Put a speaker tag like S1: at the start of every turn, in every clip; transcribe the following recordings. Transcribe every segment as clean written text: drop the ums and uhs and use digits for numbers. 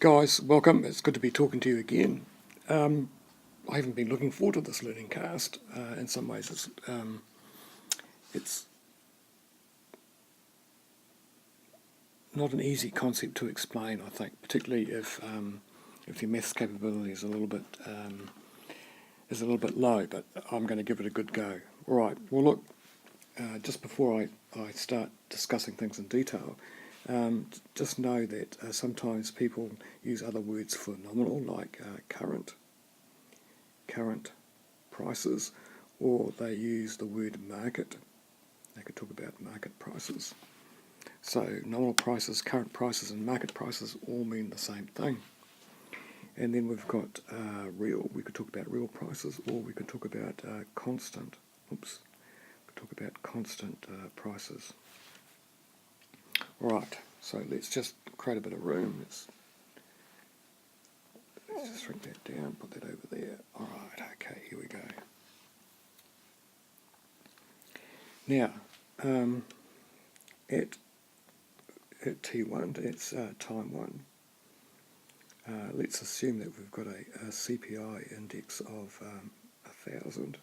S1: Guys, welcome. It's good to be talking to you again. I haven't been looking forward to this learning cast. In some ways, it's not an easy concept to explain. I think, particularly if your maths capability is a little bit low. But I'm going to give it a good go. All right. Well, look. Just before I start discussing things in detail, just know that sometimes people use other words for nominal, like current prices, or they use the word market. They could talk about market prices. So nominal prices, current prices, and market prices all mean the same thing. And then we've got real. We could talk about real prices, or we could talk about constant. Talk about constant prices. All right, so let's just create a bit of room. Let's just shrink that down, put that over there. All right, okay, here we go. Now, at T1, it's time 1. Let's assume that we've got a CPI index of 1,000.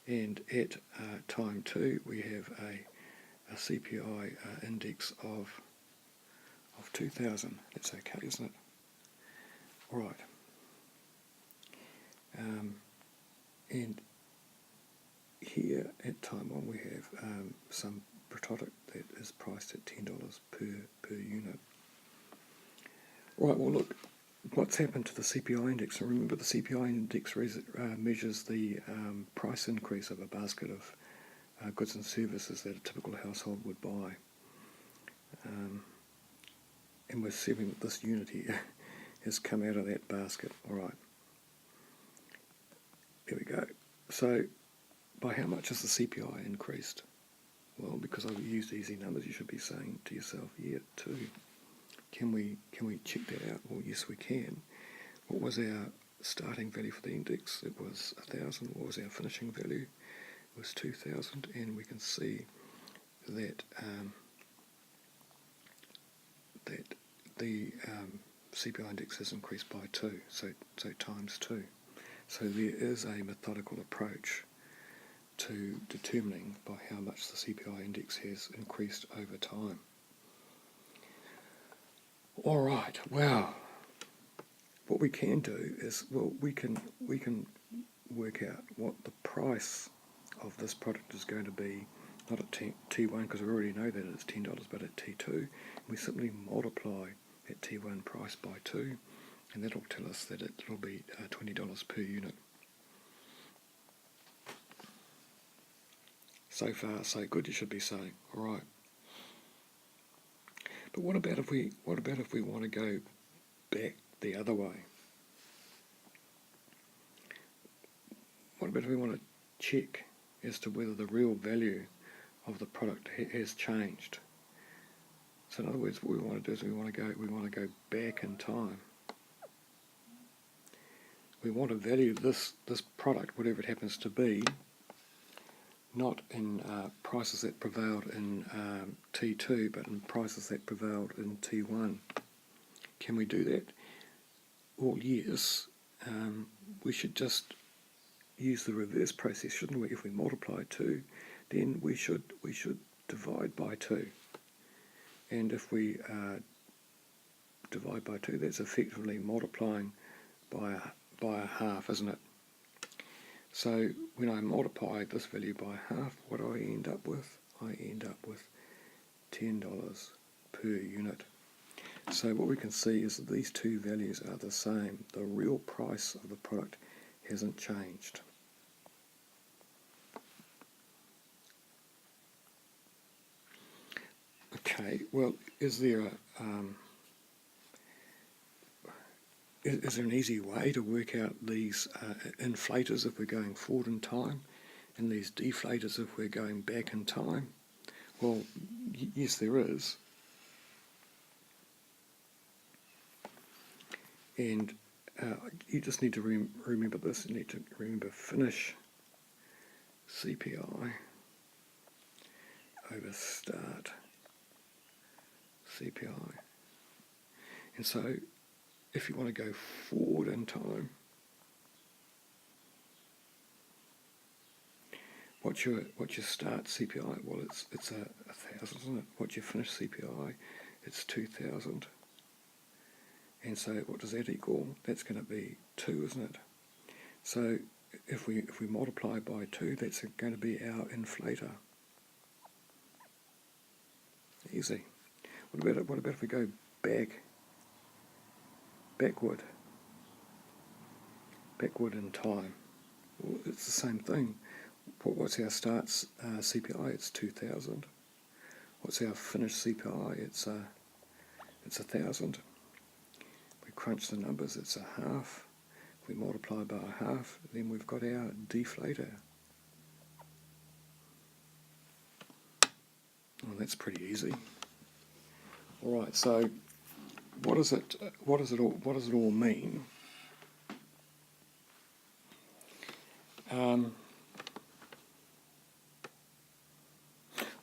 S1: And at time 2, we have a CPI index of 2,000. That's okay, isn't it? All right. And here at time 1, we have some product that is priced at $10 per unit. All right. Well, look. What's happened to the CPI index? And remember, the CPI index measures the price increase of a basket of goods and services that a typical household would buy. And we're assuming that this unit here has come out of that basket. All right. There we go. So, by how much has the CPI increased? Well, because I've used easy numbers, you should be saying to yourself, yeah, 2. Can we check that out? Well, yes, we can. What was our starting value for the index? It was 1,000. What was our finishing value? It was 2,000, and we can see that the CPI index has increased by 2, so times 2. So there is a methodical approach to determining by how much the CPI index has increased over time. All right. Wow. What we can do is, well, we can work out what the price of this product is going to be, not at T1, because we already know that it's $10, but at T2, we simply multiply that T1 price by 2, and that'll tell us that it'll be $20 per unit. So far, so good, you should be saying. All right. But what about if we want to go back the other way? What about if we want to check as to whether the real value of the product has changed? So in other words, what we want to do is we want to go back in time. We want to value this product, whatever it happens to be, not in prices that prevailed in T2, but in prices that prevailed in T1. Can we do that? Well, yes. We should just use the reverse process, shouldn't we? If we multiply 2, then we should divide by 2. And if we divide by 2, that's effectively multiplying by a half, isn't it? So when I multiply this value by half, what do I end up with? I end up with $10 per unit. So what we can see is that these two values are the same. The real price of the product hasn't changed. Okay, well, is there an easy way to work out these inflators if we're going forward in time, and these deflators if we're going back in time? Well, yes, there is. And you just need to remember this. You need to remember finish CPI over start CPI. And so if you want to go forward in time, what's your start CPI? Well, it's 1,000, isn't it? What's your finish CPI? It's 2,000. And so what does that equal? That's going to be 2, isn't it? So if we multiply by 2, that's going to be our inflator. Easy. What about if we go backward in time? Well, it's the same thing. What's our start CPI? It's 2,000. What's our finished CPI? It's 1,000. We crunch the numbers. It's a half. If we multiply by a half, then we've got our deflator. Well, that's pretty easy. All right. So, what does it all mean?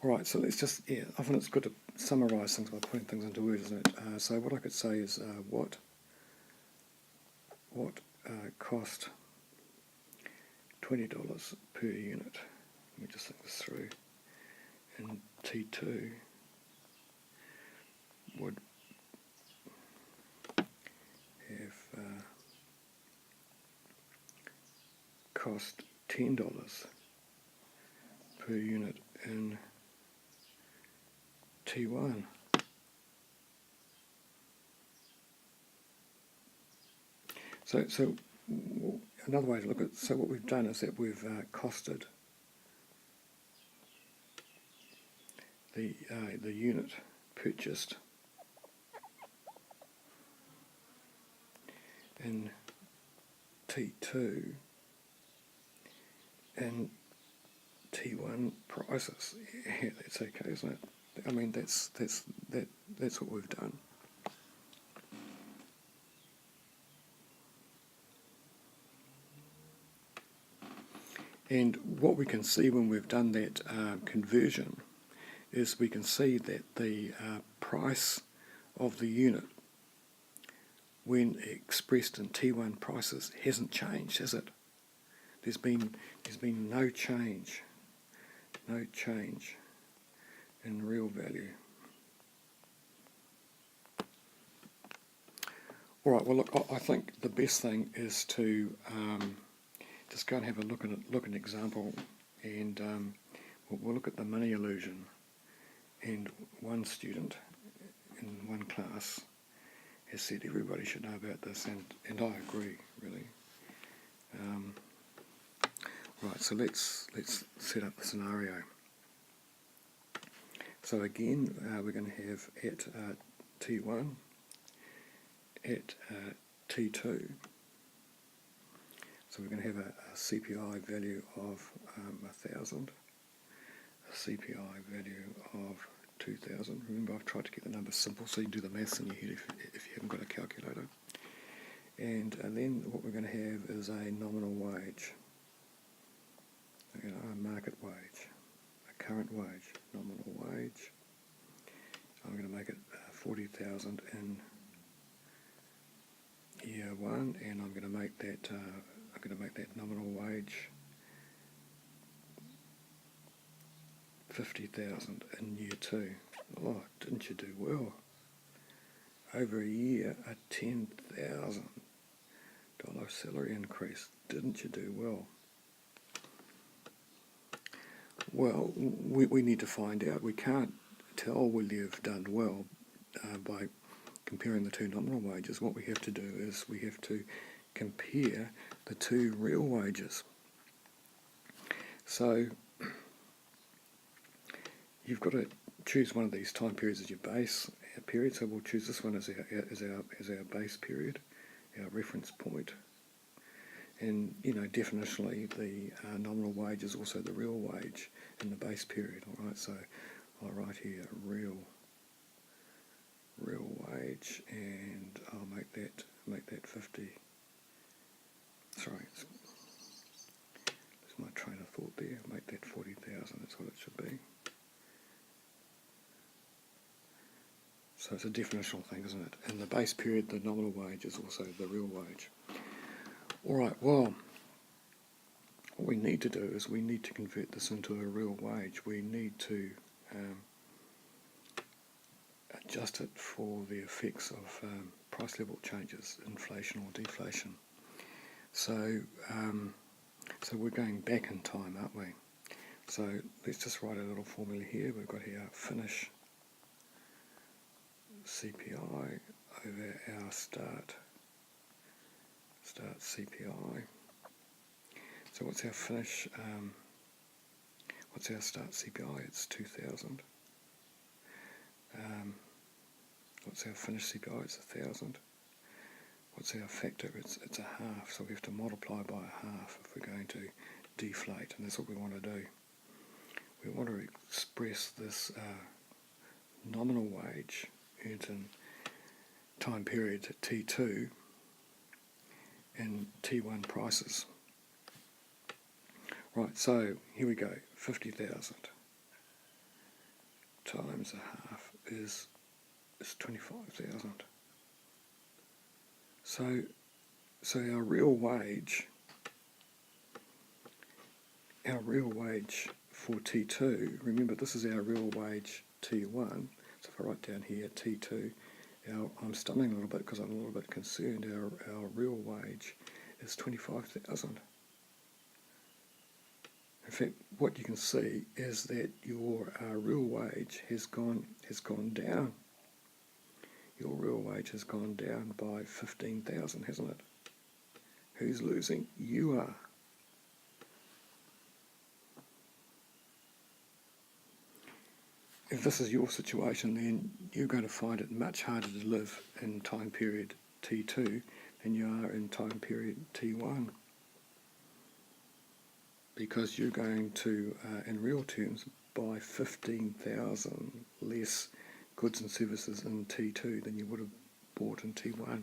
S1: All right, so let's just, often it's good to summarise things by putting things into words, isn't it? So what I could say is what cost $20 per unit. Let me just think this through. And T2 would have cost $10 per unit in T1. So another way to look at it, so what we've done is that we've costed the unit purchased in T2 and T1 prices. Yeah, that's okay, isn't it? I mean, that's what we've done. And what we can see when we've done that conversion is we can see that the price of the unit, when expressed in T1 prices, hasn't changed, has it? There's been no change in real value. All right. Well, look, I think the best thing is to just go and have a look at an example, and we'll look at the money illusion. And one student in one class has said everybody should know about this, and I agree, really. Right, so let's set up the scenario. So again, we're going to have at T1, at T2. So we're going to have a CPI value of 1,000, a CPI value of 2,000. Remember, I've tried to keep the numbers simple so you can do the maths in your head if you haven't got a calculator. And then what we're going to have is a nominal wage, a market wage, a current wage, nominal wage. I'm going to make it 40,000 in year one, and I'm going to make that nominal wage 50,000 in year two. Oh, didn't you do well? Over a year, a $10,000 salary increase. Didn't you do well? Well, we need to find out. We can't tell whether you've done well by comparing the two nominal wages. What we have to do is we have to compare the two real wages. So you've got to choose one of these time periods as your base period. So we'll choose this one as our base period, our reference point. And definitionally, the nominal wage is also the real wage in the base period. All right, so I'll write here real wage, and I'll make that 50. Sorry, that's my train of thought there. Make that 40,000. That's what it should be. So it's a definitional thing, isn't it? In the base period, the nominal wage is also the real wage. Alright, well, what we need to do is we need to convert this into a real wage. We need to adjust it for the effects of price level changes, inflation or deflation. So, so we're going back in time, aren't we? So let's just write a little formula here. We've got here finish CPI over our start CPI. So what's our finish? What's our start CPI? It's 2,000. What's our finish CPI? It's 1,000. What's our factor? It's a half. So we have to multiply by a half if we're going to deflate, and that's what we want to do. We want to express this nominal wage earned in time period T2 in T1 prices. Right, so here we go. 50,000 times a half is 25,000. So our real wage for T2, remember this is our real wage T1, so if I write down here T2, I'm stumbling a little bit because I'm a little bit concerned, our real wage is 25,000. In fact, what you can see is that your real wage has gone down. Your real wage has gone down by 15,000, hasn't it? Who's losing? You are. If this is your situation, then you're going to find it much harder to live in time period T2 than you are in time period T1. Because you're going to, in real terms, buy 15,000 less goods and services in T2 than you would have bought in T1.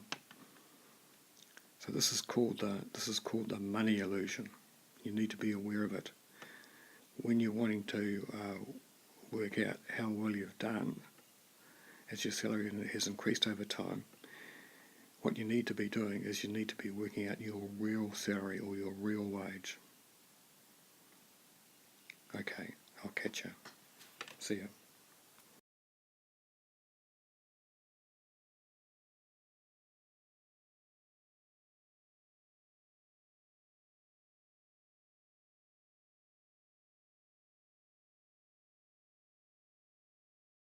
S1: So this is called the money illusion. You need to be aware of it when you're wanting to work out how well you've done as your salary has increased over time. What you need to be doing is you need to be working out your real salary or your real wage. Okay, I'll catch you. See ya.